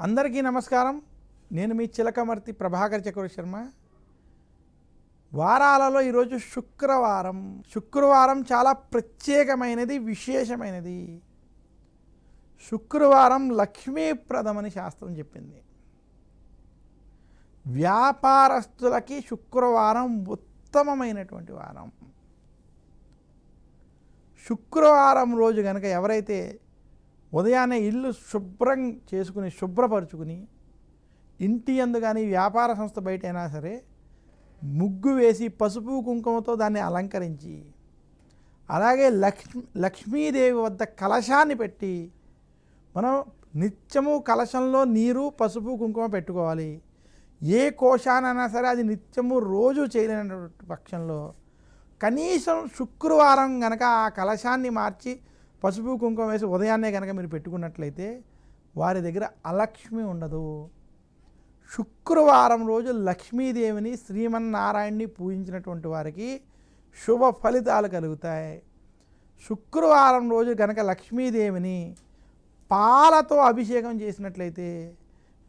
అందరికీ నమస్కారం. నేను మీ చిలకమర్తి ప్రభాకర్ చక్రవర్తి శర్మ. వారాలలో ఈరోజు శుక్రవారం చాలా ప్రత్యేకమైనది, విశేషమైనది. శుక్రవారం లక్ష్మీప్రదమని శాస్త్రం చెప్పింది. వ్యాపారస్తులకి శుక్రవారం ఉత్తమమైనటువంటి వారం. శుక్రవారం రోజు కనుక ఎవరైతే ఉదయాన్నే ఇల్లు శుభ్రం చేసుకుని శుభ్రపరుచుకుని ఇంటి యందు కానీ వ్యాపార సంస్థ బయట అయినా సరే ముగ్గు వేసి పసుపు కుంకుమతో దాన్ని అలంకరించి, అలాగే లక్ష్మీదేవి వద్ద కలశాన్ని పెట్టి మనం నిత్యము కలశంలో నీరు పసుపు కుంకుమ పెట్టుకోవాలి. ఏ కోశానైనా సరే అది నిత్యము రోజు చేయలేనటువంటి పక్షంలో కనీసం శుక్రవారం కనుక ఆ కలశాన్ని మార్చి పసుపు కుంకుమ వేసి ఉదయాన్నే కనుక మీరు పెట్టుకున్నట్లయితే వారి దగ్గర అలక్ష్మి ఉండదు. శుక్రవారం రోజు లక్ష్మీదేవిని శ్రీమన్నారాయణ్ణి పూజించినటువంటి వారికి శుభ ఫలితాలు కలుగుతాయి. శుక్రవారం రోజు కనుక లక్ష్మీదేవిని పాలతో అభిషేకం చేసినట్లయితే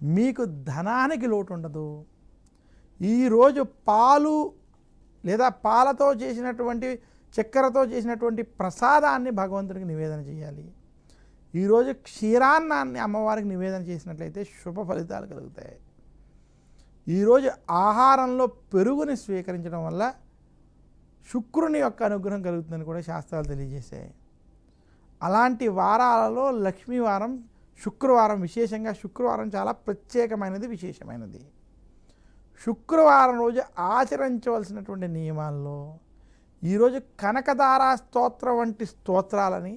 మీకు ధనానికి లోటు ఉండదు. ఈరోజు పాలు లేదా పాలతో చేసినటువంటి చక్కెరతో చేసినటువంటి ప్రసాదాన్ని భగవంతుడికి నివేదన చేయాలి. ఈరోజు క్షీరాన్నాన్ని అమ్మవారికి నివేదన చేసినట్లయితే శుభ ఫలితాలు కలుగుతాయి. ఈరోజు ఆహారంలో పెరుగుని స్వీకరించడం వల్ల శుక్రుని యొక్క అనుగ్రహం కలుగుతుందని కూడా శాస్త్రాలు తెలియజేశాయి. అలాంటి వారాలలో లక్ష్మీవారం శుక్రవారం, విశేషంగా శుక్రవారం చాలా ప్రత్యేకమైనది, విశేషమైనది. శుక్రవారం రోజు ఆచరించవలసినటువంటి నియమాల్లో ఈరోజు కనకదారా స్తోత్రం వంటి స్తోత్రాలని,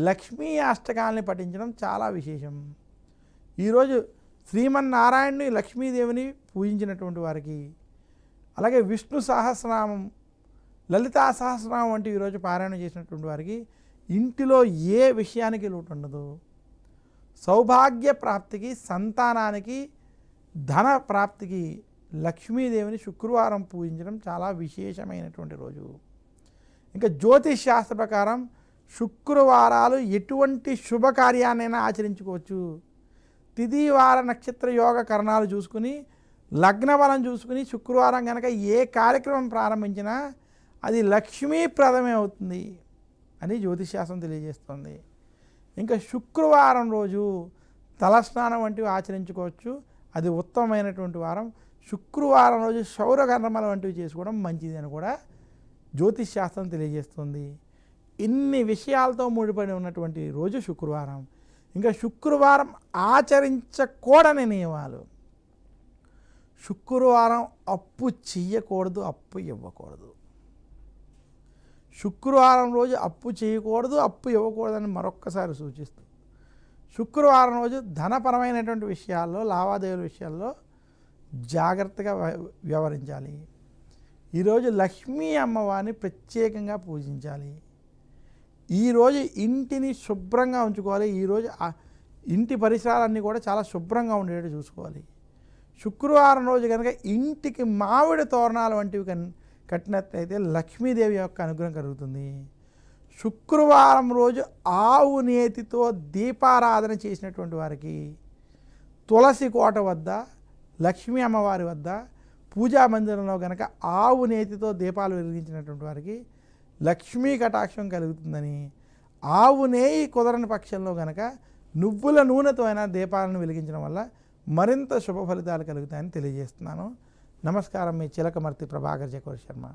లక్ష్మీ అష్టకాలని పఠించడం చాలా విశేషం. ఈరోజు శ్రీమన్నారాయణుని లక్ష్మీదేవిని పూజించినటువంటి వారికి, అలాగే విష్ణు సహస్రనామం, లలితా సహస్రనామం వంటి ఈరోజు పారాయణ చేసినటువంటి వారికి ఇంటిలో ఏ విషయానికి లోటు ఉండదు. సౌభాగ్య ప్రాప్తికి, సంతానానికి, ధన ప్రాప్తికి లక్ష్మీదేవిని శుక్రవారం పూజించడం చాలా విశేషమైనటువంటి రోజు. ఇంకా జ్యోతిష్ శాస్త్ర ప్రకారం శుక్రవారాలు ఎటువంటి శుభకార్యాన్నైనా ఆచరించుకోవచ్చు. తిథి వార నక్షత్ర యోగ కరణాలు చూసుకుని, లగ్న బలం చూసుకుని శుక్రవారం కనుక ఏ కార్యక్రమం ప్రారంభించినా అది లక్ష్మీప్రదమే అవుతుంది అని జ్యోతిష్ శాస్త్రం తెలియజేస్తుంది. ఇంకా శుక్రవారం రోజు తలస్నానం వంటివి ఆచరించుకోవచ్చు, అది ఉత్తమమైనటువంటి వారం. శుక్రవారం రోజు సౌరకర్మలు వంటివి చేసుకోవడం మంచిది అని కూడా జ్యోతిష్ శాస్త్రం తెలియజేస్తుంది. ఇన్ని విషయాలతో ముడిపడి ఉన్నటువంటి రోజు శుక్రవారం. ఇంకా శుక్రవారం ఆచరించకూడని నియమాలు. శుక్రవారం అప్పు చెయ్యకూడదు, అప్పు ఇవ్వకూడదు. శుక్రవారం రోజు అప్పు చేయకూడదు, అప్పు ఇవ్వకూడదని మరొక్కసారి సూచిస్తూ, శుక్రవారం రోజు ధనపరమైనటువంటి విషయాల్లో, లావాదేవీల విషయాల్లో జాగ్రత్తగా వ్యవహరించాలి. ఈరోజు లక్ష్మీ అమ్మవారిని ప్రత్యేకంగా పూజించాలి. ఈరోజు ఇంటిని శుభ్రంగా ఉంచుకోవాలి. ఈరోజు ఇంటి పరిసరాలన్నీ కూడా చాలా శుభ్రంగా ఉండేటట్టు చూసుకోవాలి. శుక్రవారం రోజు కనుక ఇంటికి మామిడి తోరణాలు వంటివి కట్టినట్లయితే లక్ష్మీదేవి యొక్క అనుగ్రహం కలుగుతుంది. శుక్రవారం రోజు ఆవు నేతితో దీపారాధన చేసినటువంటి వారికి తులసి కోట వద్ద, లక్ష్మీ అమ్మవారి వద్ద, పూజా మందిరంలో కనుక ఆవు నేతితో దీపాలు వెలిగించినటువంటి వారికి లక్ష్మీ కటాక్షం కలుగుతుందని, ఆవు నేయి కుదరని పక్షంలో కనుక నువ్వుల నూనెతో అయినా దీపాలను వెలిగించడం వల్ల మరింత శుభ ఫలితాలు కలుగుతాయని తెలియజేస్తున్నాను. నమస్కారం. మీ చిలకమర్తి ప్రభాకర్ చక్రవర్తి శర్మ.